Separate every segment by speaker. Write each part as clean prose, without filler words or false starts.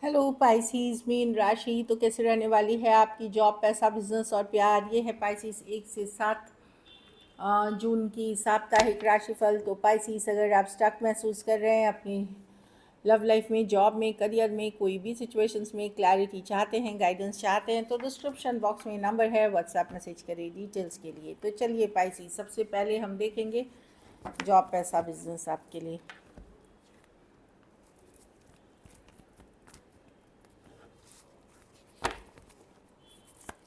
Speaker 1: Hello Pisces mean राशि। तो कैसे रहने वाली है आपकी जॉब, पैसा, बिजनेस और प्यार। ये है पाइसीज 1 से 7 जून की साप्ताहिक राशिफल। तो पाइसीज, अगर आप स्टक महसूस कर रहे हैं अपनी लव लाइफ में, जॉब में, करियर में, कोई भी सिचुएशंस में क्लैरिटी चाहते हैं, गाइडेंस चाहते हैं, तो डिस्क्रिप्शन बॉक्स में नंबर है, व्हाट्सएप मैसेज करें डिटेल्स के लिए। तो चलिए पाइसीज, सबसे पहले हम देखेंगे जॉब, पैसा, बिजनेस आपके लिए।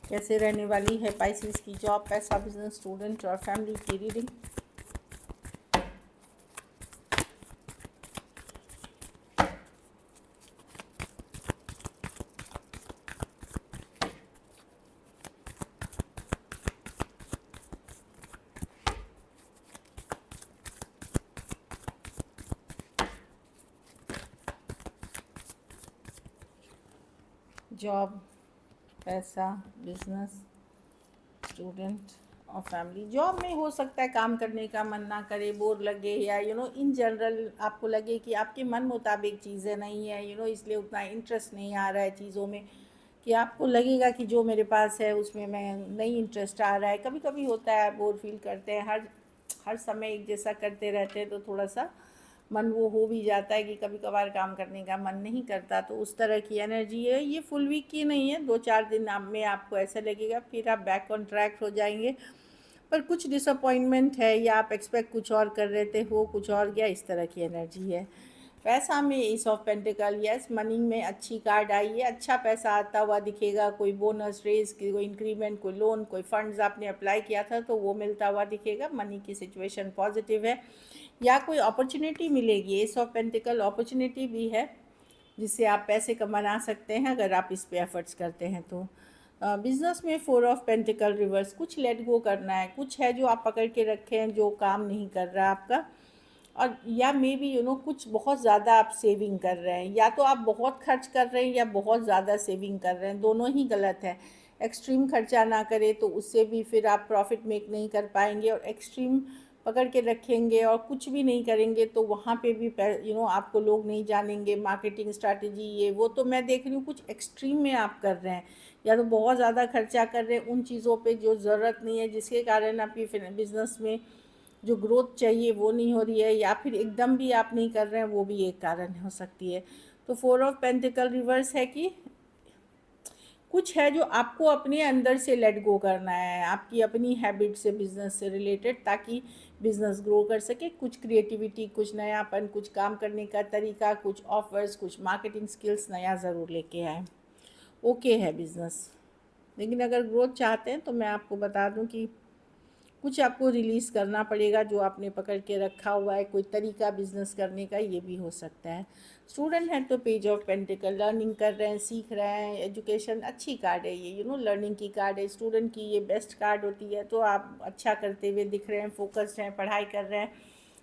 Speaker 1: कैसे रहने वाली है पाइसेस की जॉब, पैसा, बिजनेस, स्टूडेंट और फैमिली की रीडिंग। जॉब, पैसा, बिजनेस, स्टूडेंट और फैमिली। जॉब में हो सकता है काम करने का मन ना करे, बोर लगे, या इन जनरल आपको लगे कि आपके मन मुताबिक चीज़ें नहीं है, इसलिए उतना इंटरेस्ट नहीं आ रहा है चीज़ों में, कि आपको लगेगा कि जो मेरे पास है उसमें मैं नहीं इंटरेस्ट आ रहा है। कभी कभी होता है, बोर फील करते हैं, हर हर समय एक जैसा करते रहते हैं तो थोड़ा सा मन वो हो भी जाता है कि कभी कभार काम करने का मन नहीं करता। तो उस तरह की एनर्जी है, ये फुल वीक की नहीं है, 2-4 दिन में आपको ऐसा लगेगा, फिर आप बैक ऑन ट्रैक हो जाएंगे। पर कुछ डिसअपॉइंटमेंट है, या आप एक्सपेक्ट कुछ और कर रहे थे, हो कुछ और गया, इस तरह की एनर्जी है। पैसा में S of pentacle, yes, money में अच्छी कार्ड आई है, अच्छा पैसा आता हुआ दिखेगा। कोई बोनस रेज, कोई इंक्रीमेंट, कोई लोन, कोई फंड्स आपने अप्लाई किया था तो वो मिलता हुआ दिखेगा। मनी की सिचुएशन पॉजिटिव है, या कोई अपॉर्चुनिटी मिलेगी। एस ऑफ पेंटिकल अपॉर्चुनिटी भी है जिससे आप पैसे कमा सकते हैं अगर आप इस पे एफर्ट्स करते हैं तो। बिजनेस में 4 ऑफ पेंटिकल रिवर्स, कुछ लेट गो करना है, कुछ है जो आप पकड़ के रखे हैं जो काम नहीं कर रहा आपका। और या मे बी कुछ बहुत ज़्यादा आप सेविंग कर रहे हैं, या तो आप बहुत खर्च कर रहे हैं या बहुत ज़्यादा सेविंग कर रहे हैं, दोनों ही गलत है। एक्सट्रीम खर्चा ना करें तो उससे भी फिर आप प्रॉफिट मेक नहीं कर पाएंगे, और एक्सट्रीम पकड़ के रखेंगे और कुछ भी नहीं करेंगे तो वहाँ पे भी आपको लोग नहीं जानेंगे। मार्केटिंग स्ट्रैटेजी ये वो, तो मैं देख रही हूँ कुछ एक्सट्रीम में आप कर रहे हैं, या तो बहुत ज़्यादा खर्चा कर रहे हैं उन चीज़ों पे जो ज़रूरत नहीं है, जिसके कारण आपकी बिज़नेस में जो ग्रोथ चाहिए वो नहीं हो रही है, या फिर एकदम भी आप नहीं कर रहे हैं, वो भी एक कारण हो सकती है। तो 4 ऑफ पेंटिकल रिवर्स है कि कुछ है जो आपको अपने अंदर से लेट गो करना है, आपकी अपनी हैबिट से, बिजनेस से रिलेटेड, ताकि बिजनेस ग्रो कर सके। कुछ क्रिएटिविटी, कुछ नयापन, कुछ काम करने का तरीका, कुछ ऑफर्स, कुछ मार्केटिंग स्किल्स नया ज़रूर लेके आए। ओके है बिजनेस, लेकिन अगर ग्रोथ चाहते हैं तो मैं आपको बता दूं कि कुछ आपको रिलीज़ करना पड़ेगा जो आपने पकड़ के रखा हुआ है। कोई तरीका बिजनेस करने का ये भी हो सकता है। स्टूडेंट हैं तो पेज ऑफ पेंटिकल, लर्निंग कर रहे हैं, सीख रहे हैं, एजुकेशन अच्छी कार्ड है ये, लर्निंग की कार्ड है। स्टूडेंट की ये बेस्ट कार्ड होती है, तो आप अच्छा करते हुए दिख रहे हैं, फोकस्ड हैं, पढ़ाई कर रहे हैं,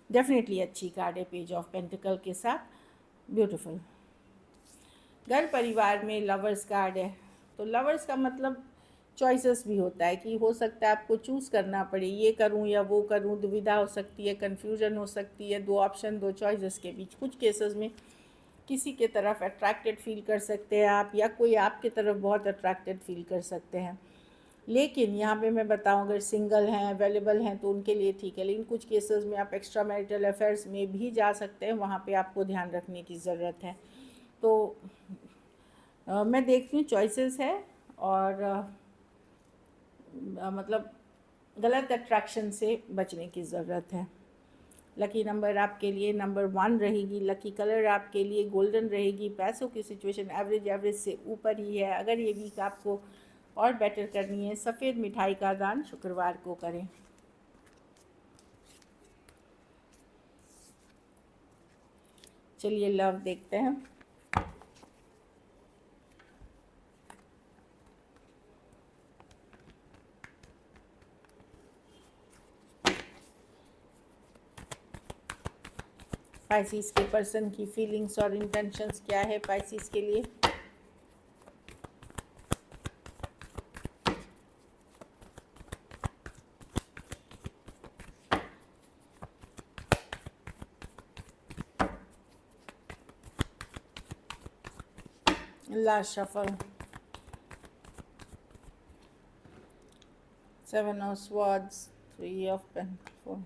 Speaker 1: डेफिनेटली अच्छी कार्ड है पेज ऑफ पेंटिकल के साथ। ब्यूटीफुल। घर परिवार में लवर्स कार्ड है, तो लवर्स का मतलब चॉइसेस भी होता है, कि हो सकता है आपको चूज़ करना पड़े, ये करूं या वो करूं, दुविधा हो सकती है, कन्फ्यूजन हो सकती है, दो ऑप्शन, दो चॉइसेस के बीच। कुछ केसेस में किसी के तरफ अट्रैक्टेड फील कर सकते हैं आप, या कोई आपके तरफ बहुत अट्रैक्टेड फील कर सकते हैं। लेकिन यहाँ पे मैं बताऊँ, अगर सिंगल हैं, अवेलेबल हैं, तो उनके लिए ठीक है, लेकिन कुछ केसेस में आप एक्स्ट्रा मैरिटल अफेयर्स में भी जा सकते हैं, वहाँ पे आपको ध्यान रखने की ज़रूरत है। तो मैं देखती हूँ चॉइसेस है, और मतलब गलत अट्रैक्शन से बचने की ज़रूरत है। लकी नंबर आपके लिए नंबर 1 रहेगी, लकी कलर आपके लिए गोल्डन रहेगी। पैसों की सिचुएशन एवरेज एवरेज से ऊपर ही है। अगर ये वीक आपको और बेटर करनी है, सफ़ेद मिठाई का दान शुक्रवार को करें। चलिए लव देखते हैं। पाइसिस के पर्सन की फीलिंग्स और इंटेंशंस क्या है पाइसिस के लिए। Last shuffle, 7 of swords, 3 of pentacles।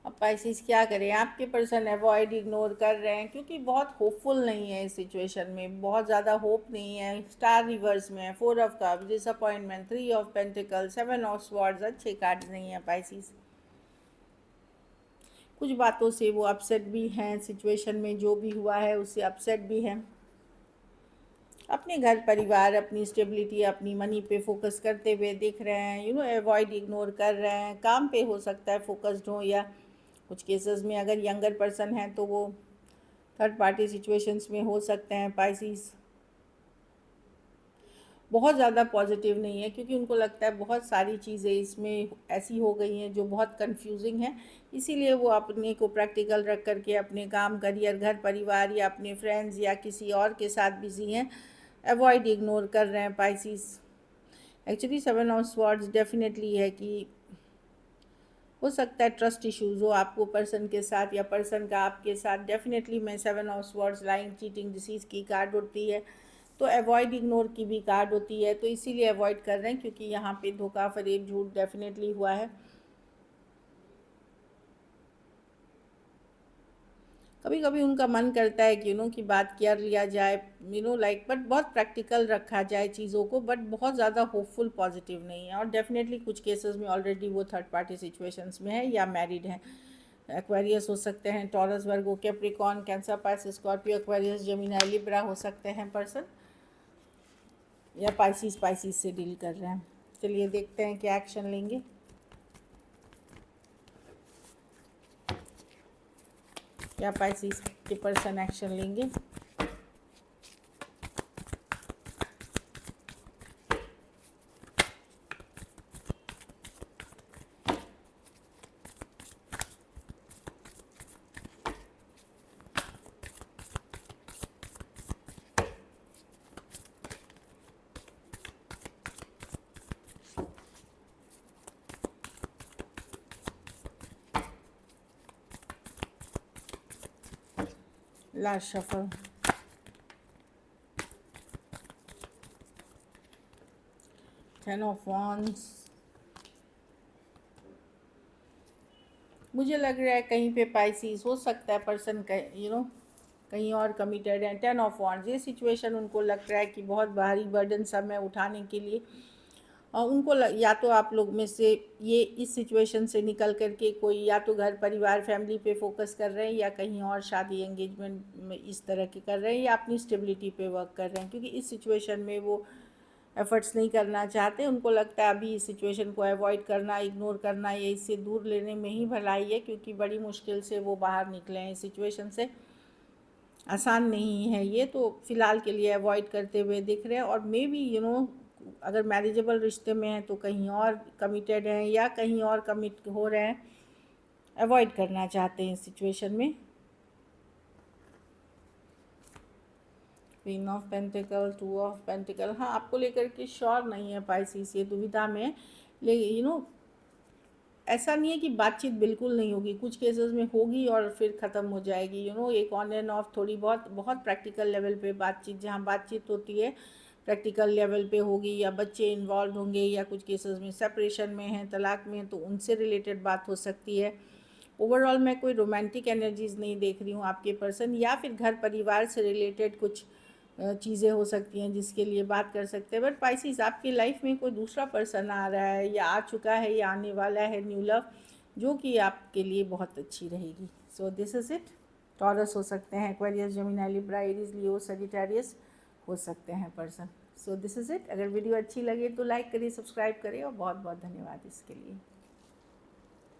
Speaker 1: अब पाइसिस क्या करें, आपके पर्सन अवॉइड इग्नोर कर रहे हैं क्योंकि बहुत होपफुल नहीं है इस सिचुएशन में, बहुत ज़्यादा होप नहीं है। स्टार रिवर्स में है, 4 of cups, disappointment, 3 of pentacle, 7 of swords, अच्छे कार्ड नहीं है पाइसिस। कुछ बातों से वो अपसेट भी हैं, सिचुएशन में जो भी हुआ है उससे अपसेट भी हैं। अपने घर परिवार, अपनी स्टेबिलिटी, अपनी मनी पे फोकस करते हुए दिख रहे हैं, अवॉइड इग्नोर कर रहे हैं। काम पे हो सकता है फोकस्ड हो, या कुछ केसेस में अगर यंगर पर्सन है तो वो थर्ड पार्टी सिचुएशंस में हो सकते हैं पाइसिस। बहुत ज़्यादा पॉजिटिव नहीं है क्योंकि उनको लगता है बहुत सारी चीज़ें इसमें ऐसी हो गई हैं जो बहुत कंफ्यूजिंग है, इसीलिए वो अपने को प्रैक्टिकल रख करके अपने काम, करियर, घर परिवार या अपने फ्रेंड्स या किसी और के साथ बिजी हैं, अवॉइड इग्नोर कर रहे हैं Pisces. Actually 7 of swords definitely है कि हो सकता है ट्रस्ट इश्यूज हो आपको पर्सन के साथ या पर्सन का आपके साथ। डेफिनेटली मैं 7 of swords, lying, cheating, disease की कार्ड होती है, तो अवॉइड इग्नोर की भी कार्ड होती है, तो इसीलिए अवॉइड कर रहे हैं क्योंकि यहाँ पे धोखा, फरेब, झूठ डेफिनेटली हुआ है। कभी कभी उनका मन करता है कि की बात कर लिया जाए, लाइक, बट बहुत प्रैक्टिकल रखा जाए चीज़ों को, बट बहुत ज़्यादा होपफुल पॉजिटिव नहीं है। और डेफिनेटली कुछ केसेस में ऑलरेडी वो थर्ड पार्टी सिचुएशंस में है या मैरिड है। एक्वेरियस हो सकते हैं, Taurus, Virgo, Capricorn, Cancer, Pisces, Scorpio, Aquarius, Gemini, Libra हो सकते हैं पर्सन, या पाइसिस से डील कर रहे हैं। चलिए देखते हैं क्या एक्शन लेंगे। क्या पाइसिस के पर्सन एक्शन लेंगे। Last shuffle, 10 of wands। मुझे लग रहा है कहीं पे पाइसिस हो सकता है पर्सन कहीं और कमिटेड है। 10 ऑफ wands, ये सिचुएशन उनको लग रहा है कि बहुत भारी बर्डन सब है उठाने के लिए, और उनको या तो आप लोग में से ये इस सिचुएशन से निकल करके कोई या तो घर परिवार, फैमिली पे फोकस कर रहे हैं, या कहीं और शादी, एंगेजमेंट में इस तरह के कर रहे हैं, या अपनी स्टेबिलिटी पे वर्क कर रहे हैं, क्योंकि इस सिचुएशन में वो एफर्ट्स नहीं करना चाहते। उनको लगता है अभी इस सिचुएशन को अवॉइड करना, इग्नोर करना, या इससे दूर लेने में ही भलाई है, क्योंकि बड़ी मुश्किल से वो बाहर निकले हैं इस सिचुएशन से। आसान नहीं है ये, तो फ़िलहाल के लिए अवॉइड करते हुए दिख रहे हैं। और मे बी अगर मैरिजेबल रिश्ते में हैं तो कहीं और कमिटेड हैं, या कहीं और कमिट हो रहे हैं, अवॉइड करना चाहते हैं इस सिचुएशन में। Queen of pentacle, 2 of pentacle, हाँ आपको लेकर के श्योर नहीं है पाइसिस, ये दुविधा में। लेकिन ऐसा नहीं है कि बातचीत बिल्कुल नहीं होगी, कुछ केसेस में होगी और फिर ख़त्म हो जाएगी। एक ऑन एंड ऑफ थोड़ी बहुत बहुत प्रैक्टिकल लेवल पे बातचीत, जहाँ बातचीत होती है प्रैक्टिकल लेवल पे होगी, या बच्चे इन्वॉल्व होंगे, या कुछ केसेस में सेपरेशन में हैं, तलाक में हैं, तो उनसे रिलेटेड बात हो सकती है। ओवरऑल मैं कोई रोमांटिक एनर्जीज़ नहीं देख रही हूँ आपके पर्सन, या फिर घर परिवार से रिलेटेड कुछ चीज़ें हो सकती हैं जिसके लिए बात कर सकते हैं। बट पाइसिस, आपकी लाइफ में कोई दूसरा पर्सन आ रहा है, या आ चुका है, या आने वाला है, न्यू लव, जो कि आपके लिए बहुत अच्छी रहेगी। So this is it. Taurus हो सकते हैं, एक्वेरियस, जेमिनी, लिब्रा, एरीज, लियो, सजिटेरियस हो सकते हैं person. So this is it. अगर वीडियो अच्छी लगे तो लाइक करिए, सब्सक्राइब करिए, और बहुत बहुत धन्यवाद इसके लिए।